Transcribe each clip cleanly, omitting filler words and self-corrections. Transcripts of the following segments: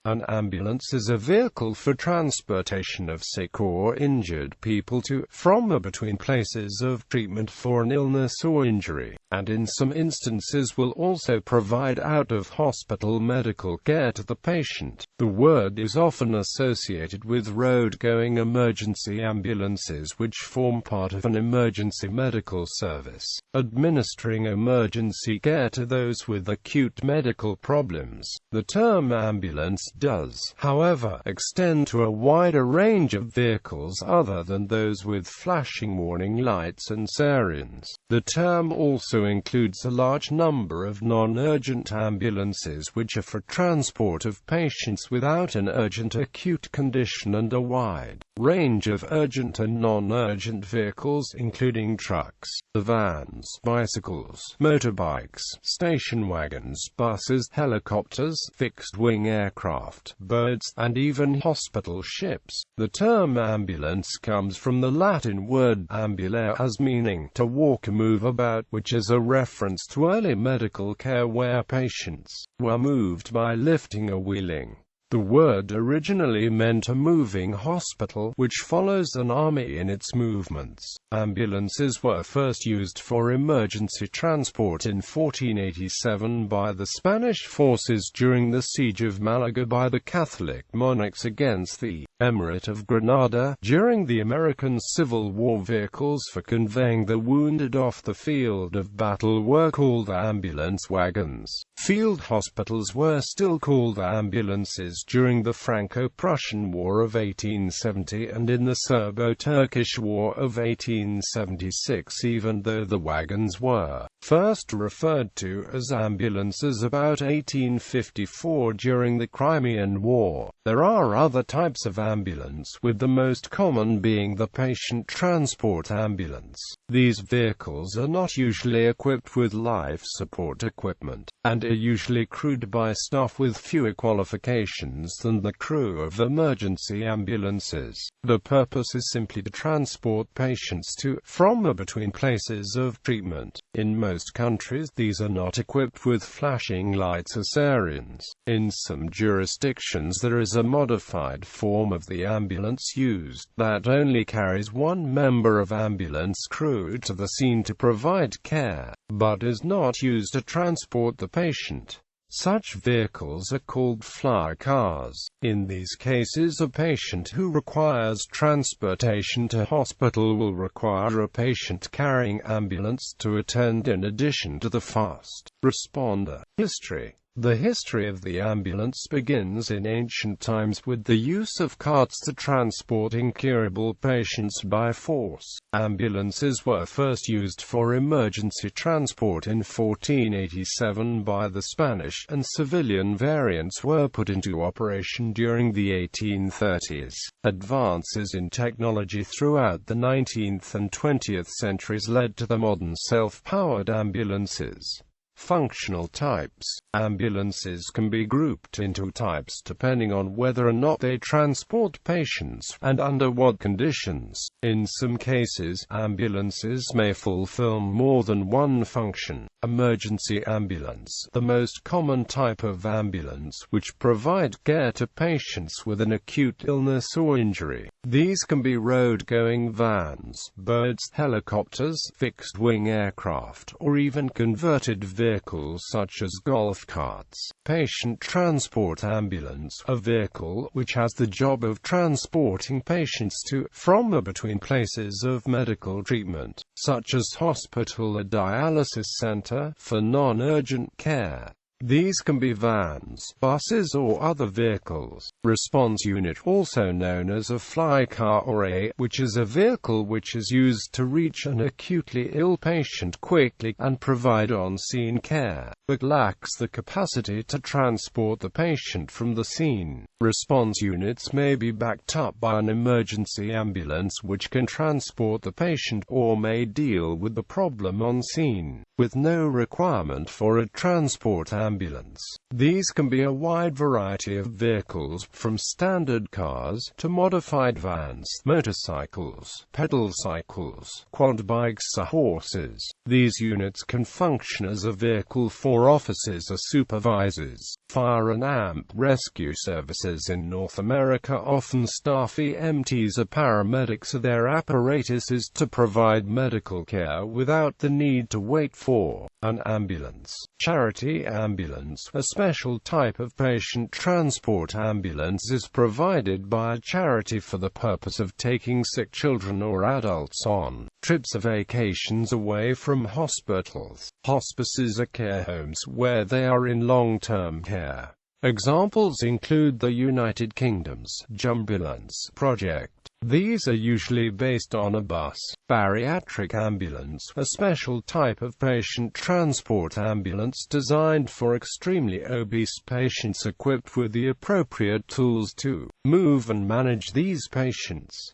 An ambulance is a vehicle for transportation of sick or injured people to, from or between places of treatment for an illness or injury, and in some instances will also provide out-of-hospital medical care to the patient. The word is often associated with road-going emergency ambulances which form part of an emergency medical service, administering emergency care to those with acute medical problems. The term ambulance does, however, extend to a wider range of vehicles other than those with flashing warning lights and sirens. The term also includes a large number of non-urgent ambulances which are for transport of patients without an urgent acute condition, and a wide range of urgent and non-urgent vehicles including trucks, vans, bicycles, motorbikes, station wagons, buses, helicopters, fixed-wing aircraft, birds, and even hospital ships. The term ambulance comes from the Latin word ambulare, as meaning to walk or move about, which is a reference to early medical care where patients were moved by lifting or wheeling. The word originally meant a moving hospital, which follows an army in its movements. Ambulances were first used for emergency transport in 1487 by the Spanish forces during the siege of Malaga by the Catholic monarchs against the Emirate of Granada. During the American Civil War, vehicles for conveying the wounded off the field of battle were called ambulance wagons. Field hospitals were still called ambulances during the Franco-Prussian War of 1870 and in the Serbo-Turkish War of 1876, even though the wagons were first referred to as ambulances about 1854 during the Crimean War. There are other types of ambulance, with the most common being the patient transport ambulance. These vehicles are not usually equipped with life support equipment, and are usually crewed by staff with fewer qualifications than the crew of emergency ambulances. The purpose is simply to transport patients to, from or between places of treatment. In most countries, these are not equipped with flashing lights or sirens. In some jurisdictions, there is a modified form of the ambulance used that only carries one member of ambulance crew to the scene to provide care, but is not used to transport the patient. Such vehicles are called fly cars. In these cases, a patient who requires transportation to hospital will require a patient-carrying ambulance to attend in addition to the fast responder. History. The history of the ambulance begins in ancient times with the use of carts to transport incurable patients by force. Ambulances were first used for emergency transport in 1487 by the Spanish, and civilian variants were put into operation during the 1830s. Advances in technology throughout the 19th and 20th centuries led to the modern self-powered ambulances. Functional types. Ambulances can be grouped into types depending on whether or not they transport patients, and under what conditions. In some cases, ambulances may fulfill more than one function. Emergency ambulance, the most common type of ambulance, which provide care to patients with an acute illness or injury. These can be road-going vans, birds, helicopters, fixed-wing aircraft, or even converted vehicles such as golf carts. Patient transport ambulance, a vehicle which has the job of transporting patients to, from or between places of medical treatment, such as hospital or dialysis center, for non-urgent care. These can be vans, buses, or other vehicles. Response unit, also known as a fly car or which is a vehicle which is used to reach an acutely ill patient quickly and provide on-scene care, but lacks the capacity to transport the patient from the scene. Response units may be backed up by an emergency ambulance which can transport the patient, or may deal with the problem on scene, with no requirement for a transport ambulance. ambulance. These can be a wide variety of vehicles, from standard cars to modified vans, motorcycles, pedal cycles, quad bikes or horses. These units can function as a vehicle for officers or supervisors. Fire and amp rescue services in North America often staff EMTs or paramedics or their apparatuses to provide medical care without the need to wait for an ambulance. Charity ambulance, a special type of patient transport ambulance, is provided by a charity for the purpose of taking sick children or adults on trips or vacations away from hospitals. Hospices are care homes where they are in long-term care. Examples include the United Kingdom's Jumbulance project. These are usually based on a bus. Bariatric ambulance, a special type of patient transport ambulance designed for extremely obese patients equipped with the appropriate tools to move and manage these patients.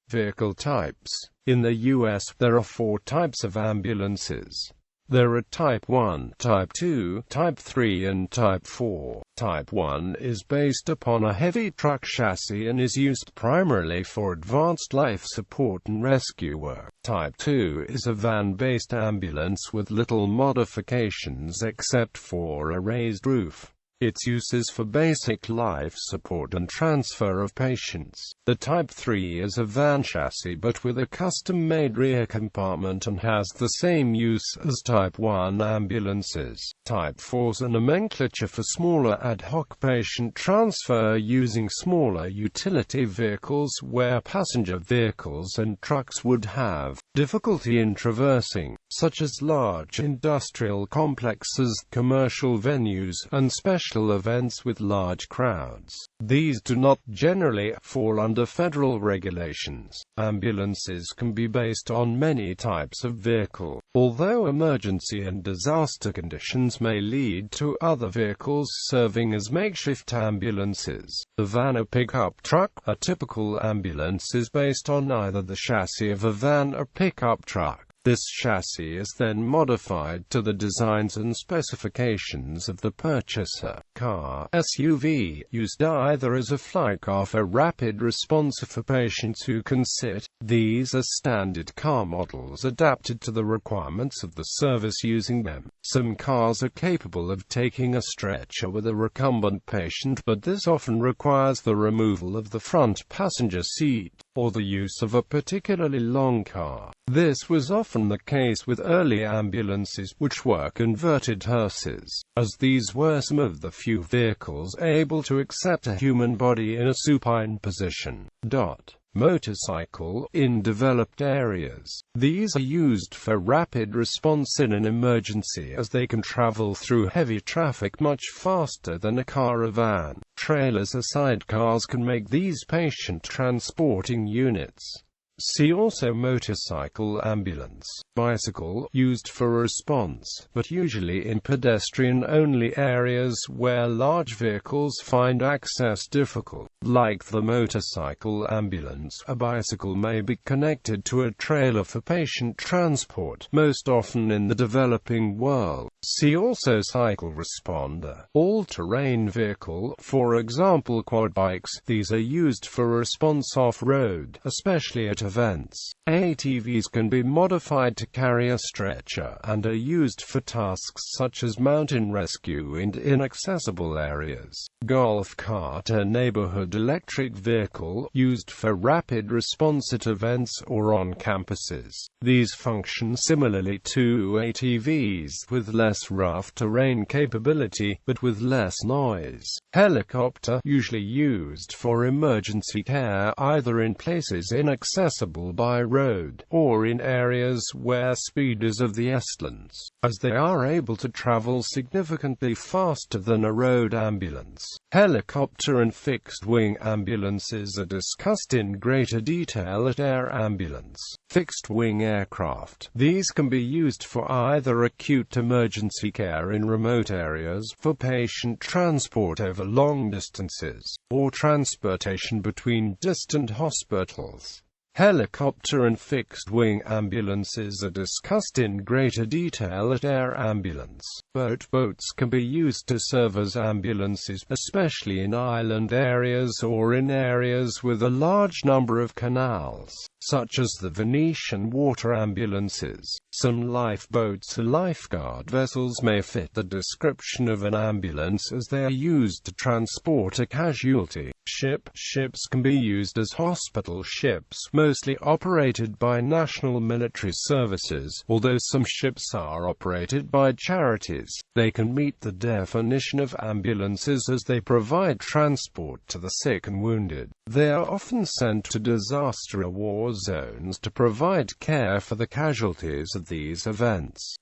Vehicle types. In the U.S., there are 4 types of ambulances. There are Type 1, Type 2, Type 3 and Type 4. Type 1 is based upon a heavy truck chassis and is used primarily for advanced life support and rescue work. Type 2 is a van-based ambulance with little modifications except for a raised roof. Its use is for basic life support and transfer of patients. The Type 3 is a van chassis but with a custom-made rear compartment and has the same use as Type 1 ambulances. Type 4 is a nomenclature for smaller ad hoc patient transfer using smaller utility vehicles where passenger vehicles and trucks would have difficulty in traversing, such as large industrial complexes, commercial venues, and special events with large crowds. These do not generally fall under federal regulations. Ambulances can be based on many types of vehicle, although emergency and disaster conditions may lead to other vehicles serving as makeshift ambulances. The van or pickup truck. A typical ambulance is based on either the chassis of a van or pickup truck. This chassis is then modified to the designs and specifications of the purchaser. Car, SUV, used either as a flight car for rapid response or for patients who can sit. These are standard car models adapted to the requirements of the service using them. Some cars are capable of taking a stretcher with a recumbent patient, but this often requires the removal of the front passenger seat, or the use of a particularly long car. This was often the case with early ambulances, which were converted hearses, as these were some of the few vehicles able to accept a human body in a supine position. Motorcycle. In developed areas, these are used for rapid response in an emergency as they can travel through heavy traffic much faster than a car or van. Trailers or sidecars can make these patient transporting units. See also motorcycle ambulance. Bicycle, used for response, but usually in pedestrian-only areas where large vehicles find access difficult. Like the motorcycle ambulance, a bicycle may be connected to a trailer for patient transport, most often in the developing world. See also cycle responder. All-terrain vehicle, for example quad bikes. These are used for response off-road, especially at events. ATVs can be modified to carry a stretcher, and are used for tasks such as mountain rescue in inaccessible areas. Golf cart, a neighborhood electric vehicle, used for rapid response at events or on campuses. These function similarly to ATVs, with less rough terrain capability, but with less noise. Helicopter, usually used for emergency care, either in places inaccessible by road, or in areas where speed is of the essence, as they are able to travel significantly faster than a road ambulance. Helicopter and fixed-wing ambulances are discussed in greater detail at air ambulance. Fixed-wing aircraft. These can be used for either acute emergency care in remote areas, for patient transport over long distances, or transportation between distant hospitals. Helicopter and fixed-wing ambulances are discussed in greater detail at Air Ambulance. Boats can be used to serve as ambulances, especially in island areas or in areas with a large number of canals, such as the Venetian water ambulances. Some lifeboats or lifeguard vessels may fit the description of an ambulance as they are used to transport a casualty. Ships can be used as hospital ships, mostly operated by national military services, although some ships are operated by charities. They can meet the definition of ambulances as they provide transport to the sick and wounded. They are often sent to disaster or war zones to provide care for the casualties of these events.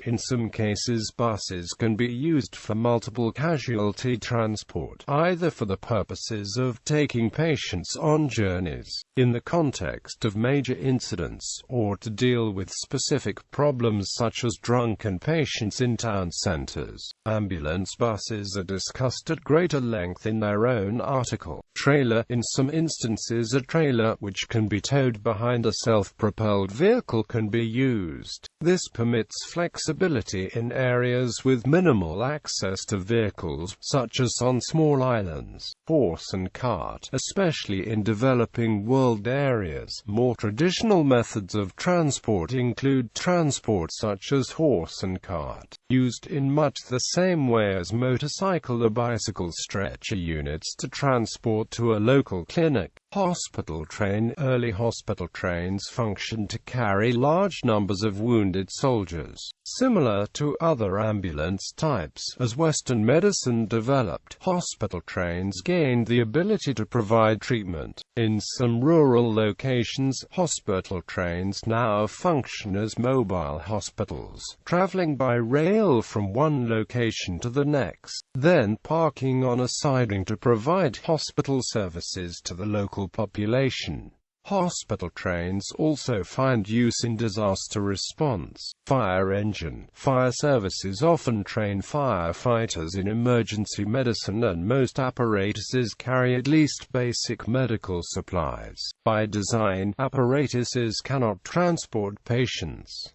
In some cases, buses can be used for multiple casualty transport, either for the purposes of taking patients on journeys, in the context of major incidents, or to deal with specific problems such as drunken patients in town centers. Ambulance buses are discussed at greater length in their own article. Trailer. In some instances, a trailer, which can be towed behind a self-propelled vehicle, can be used. This permits flexibility in areas with minimal access to vehicles, such as on small islands. Horse and cart, especially in developing world areas. More traditional methods of transport include transport such as horse and cart, used in much the same way as motorcycle or bicycle stretcher units to transport to a local clinic. Hospital train. Early hospital trains functioned to carry large numbers of wounded soldiers. Similar to other ambulance types, as Western medicine developed, hospital trains gained the ability to provide treatment. In some rural locations, hospital trains now function as mobile hospitals, traveling by rail from one location to the next, then parking on a siding to provide hospital services to the local population. Hospital trains also find use in disaster response. Fire engine. Fire services often train firefighters in emergency medicine, and most apparatuses carry at least basic medical supplies. By design, apparatuses cannot transport patients.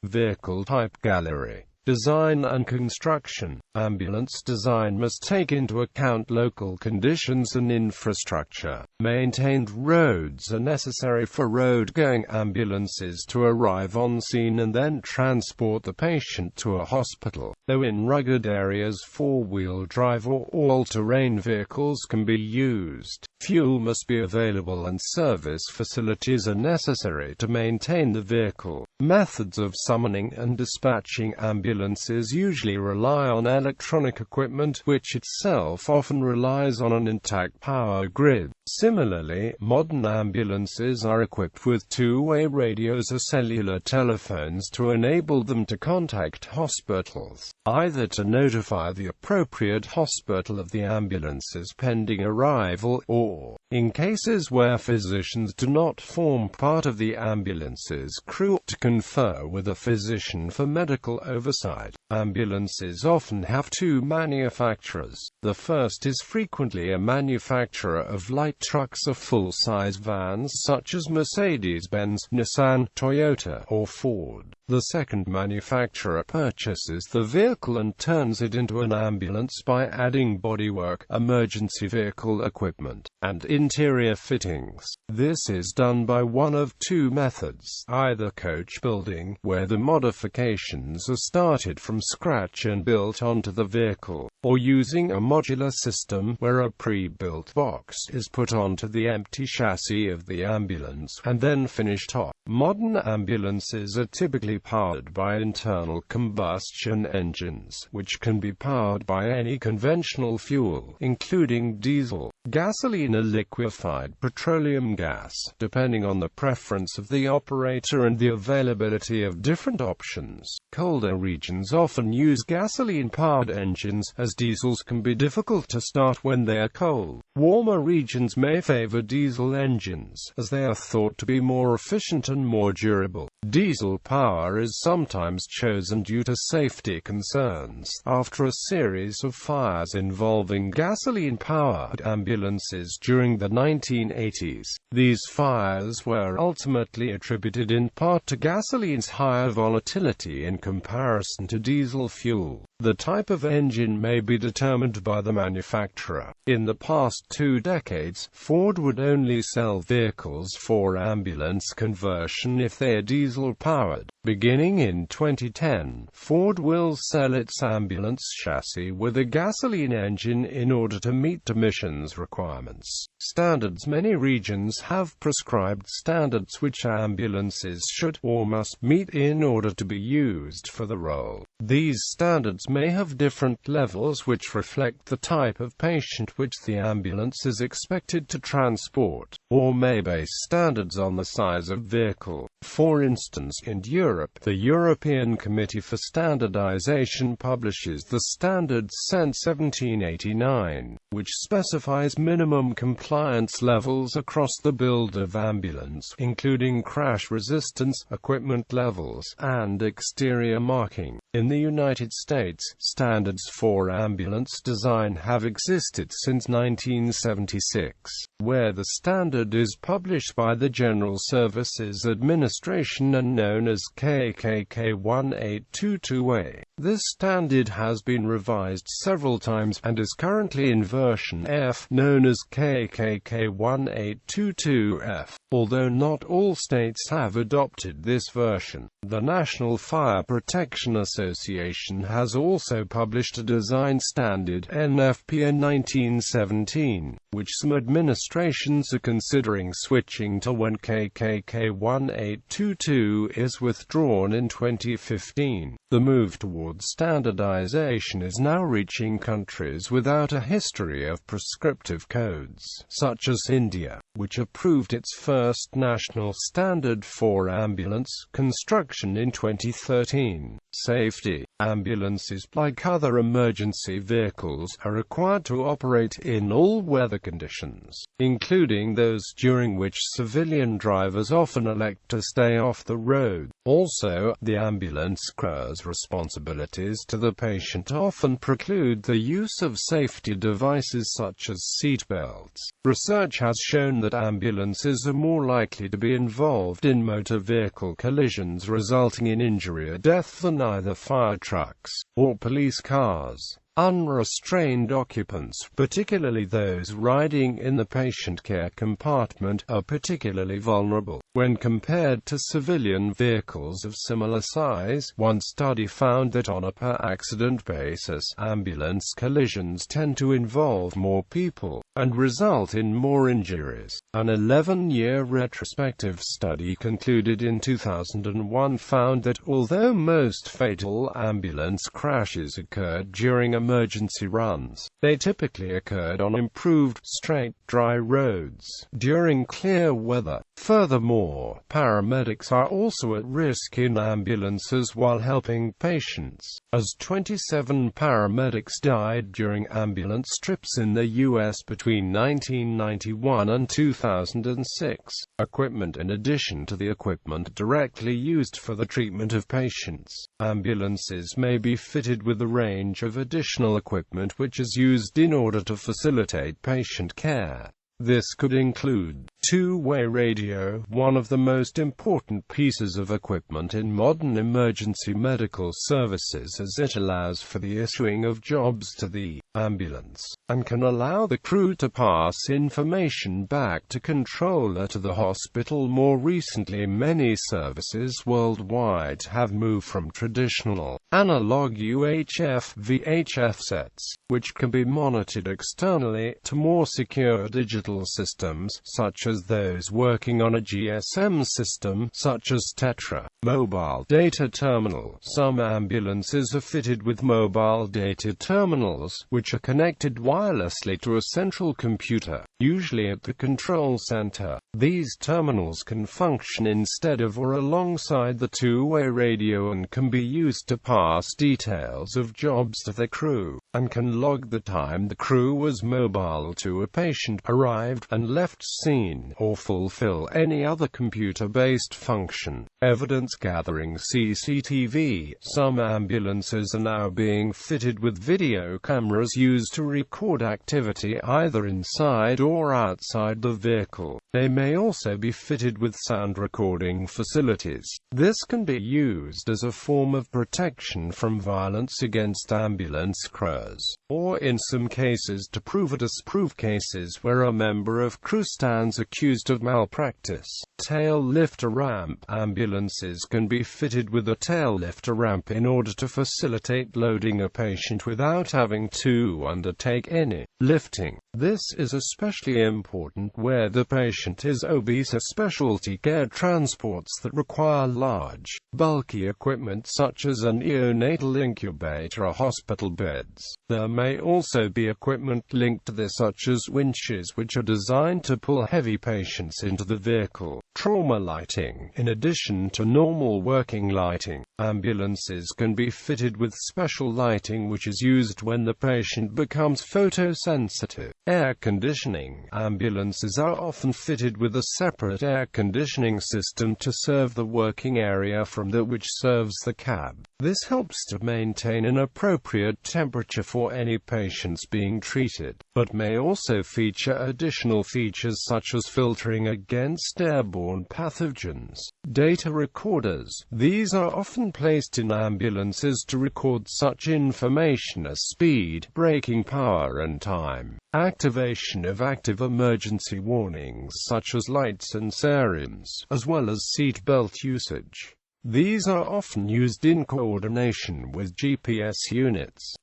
Vehicle type. Gallery. Design and construction. Ambulance design must take into account local conditions and infrastructure. Maintained roads are necessary for road-going ambulances to arrive on scene and then transport the patient to a hospital. Though in rugged areas, four-wheel drive or all-terrain vehicles can be used. Fuel must be available and service facilities are necessary to maintain the vehicle. Methods of summoning and dispatching ambulances usually rely on electronic equipment, which itself often relies on an intact power grid. Similarly, modern ambulances are equipped with two-way radios or cellular telephones to enable them to contact hospitals, either to notify the appropriate hospital of the ambulance's pending arrival, or, in cases where physicians do not form part of the ambulance's crew, to confer with a physician for medical oversight. Ambulances often have two manufacturers. The first is frequently a manufacturer of light trucks or full-size vans such as Mercedes-Benz, Nissan, Toyota, or Ford. The second manufacturer purchases the vehicle and turns it into an ambulance by adding bodywork, emergency vehicle equipment, and interior fittings. This is done by one of two methods: either coach building, where the modifications are started from scratch and built onto the vehicle, or using a modular system, where a pre-built box is put onto the empty chassis of the ambulance, and then finished off. Modern ambulances are typically powered by internal combustion engines, which can be powered by any conventional fuel, including diesel, gasoline or liquefied petroleum gas, depending on the preference of the operator and the availability of different options. Colder regions often use gasoline-powered engines, as diesels can be difficult to start when they are cold. Warmer regions may favor diesel engines, as they are thought to be more efficient and more durable. Diesel power is sometimes chosen due to safety concerns. After a series of fires involving gasoline-powered ambulances during the 1980s, these fires were ultimately attributed in part to gasoline's higher volatility in comparison to diesel fuel. The type of engine may be determined by the manufacturer. In the past 2 decades, Ford would only sell vehicles for ambulance conversion if they are diesel-powered. Beginning in 2010, Ford will sell its ambulance chassis with a gasoline engine in order to meet emissions requirements. Standards. Many regions have prescribed standards which ambulances should or must meet in order to be used for the role. These standards may have different levels which reflect the type of patient which the ambulance is expected to transport, or may base standards on the size of vehicle. For instance, in Europe, the European Committee for Standardization publishes the Standard CEN 1789, which specifies minimum compliance levels across the build of ambulance, including crash resistance, equipment levels, and exterior marking. In the United States, standards for ambulance design have existed since 1976, where the standard is published by the General Services Administration and known as KKK 1822A. This standard has been revised several times and is currently in version F, known as KKK 1822F. Although not all states have adopted this version, the National Fire Protection Association has also published a design standard, NFP, in 1917, which some administrations are considering switching to when KKK 1822 is withdrawn in 2015. The move towards standardization is now reaching countries without a history of prescriptive codes, such as India, which approved its first national standard for ambulance construction in 2013. Safety. Ambulances, like other emergency vehicles, are required to operate in all weather conditions, including those during which civilian drivers often elect to stay off the road. Also, the ambulance crew's responsibilities to the patient often preclude the use of safety devices such as seat belts. Research has shown that ambulances are more likely to be involved in motor vehicle collisions resulting in injury or death than either fire trucks or police cars. Unrestrained occupants, particularly those riding in the patient care compartment, are particularly vulnerable when compared to civilian vehicles of similar size. One study found that on a per-accident basis, ambulance collisions tend to involve more people and result in more injuries. An 11-year retrospective study concluded in 2001 found that although most fatal ambulance crashes occurred during emergency runs, they typically occurred on improved, straight, dry roads during clear weather. Furthermore, paramedics are also at risk in ambulances while helping patients, as 27 paramedics died during ambulance trips in the U.S. between 1991 and 2006. Equipment. In addition to the equipment directly used for the treatment of patients, ambulances may be fitted with a range of additional equipment which is used in order to facilitate patient care. This could include two-way radio, one of the most important pieces of equipment in modern emergency medical services, as it allows for the issuing of jobs to the ambulance, and can allow the crew to pass information back to controller to the hospital. More recently, many services worldwide have moved from traditional, analog UHF-VHF sets, which can be monitored externally, to more secure digital systems, such as those working on a GSM system, such as Tetra. Mobile data terminal. Some ambulances are fitted with mobile data terminals, which are connected wirelessly to a central computer, usually at the control center. These terminals can function instead of or alongside the two-way radio and can be used to pass details of jobs to the crew. and can log the time the crew was mobile to a patient, arrived, and left scene, or fulfill any other computer-based function. Evidence gathering CCTV. Some ambulances are now being fitted with video cameras used to record activity either inside or outside the vehicle. They may also be fitted with sound recording facilities. This can be used as a form of protection from violence against ambulance crews, or in some cases to disprove cases where a member of crew stands accused of malpractice. Tail lifter ramp. Ambulances can be fitted with a tail lifter ramp in order to facilitate loading a patient without having to undertake any lifting. This is especially important where the patient is obese or specialty care transports that require large, bulky equipment such as a neonatal incubator or hospital beds. There may also be equipment linked to this such as winches which are designed to pull heavy patients into the vehicle. Trauma lighting. In addition to normal working lighting, ambulances can be fitted with special lighting which is used when the patient becomes photosensitive. Air conditioning. Ambulances are often fitted with a separate air conditioning system to serve the working area from that which serves the cab. This helps to maintain an appropriate temperature for any patients being treated, but may also feature additional features such as filtering against airborne pathogens. Data recorders. These are often placed in ambulances to record such information as speed, braking power and time. Activation of active emergency warnings such as lights and sirens, as well as seat belt usage. These are often used in coordination with GPS units.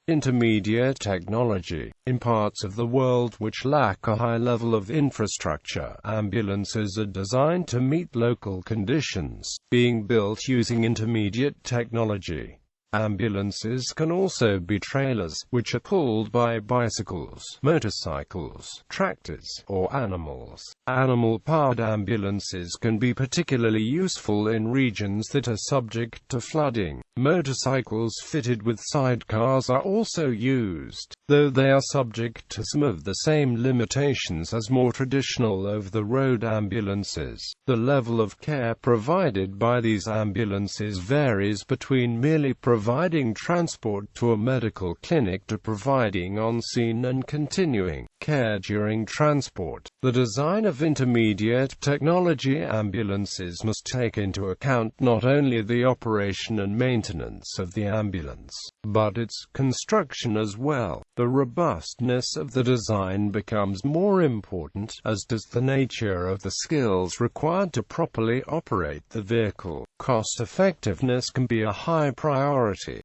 Intermediate technology. In parts of the world which lack a high level of infrastructure, ambulances are designed to meet local conditions, being built using intermediate technology. Ambulances can also be trailers, which are pulled by bicycles, motorcycles, tractors, or animals. Animal-powered ambulances can be particularly useful in regions that are subject to flooding. Motorcycles fitted with sidecars are also used, though they are subject to some of the same limitations as more traditional over-the-road ambulances. The level of care provided by these ambulances varies between merely providing transport to a medical clinic to providing on-scene and continuing care during transport. The design of intermediate technology ambulances must take into account not only the operation and maintenance of the ambulance, but its construction as well. The robustness of the design becomes more important, as does the nature of the skills required to properly operate the vehicle. Cost effectiveness can be a high priority.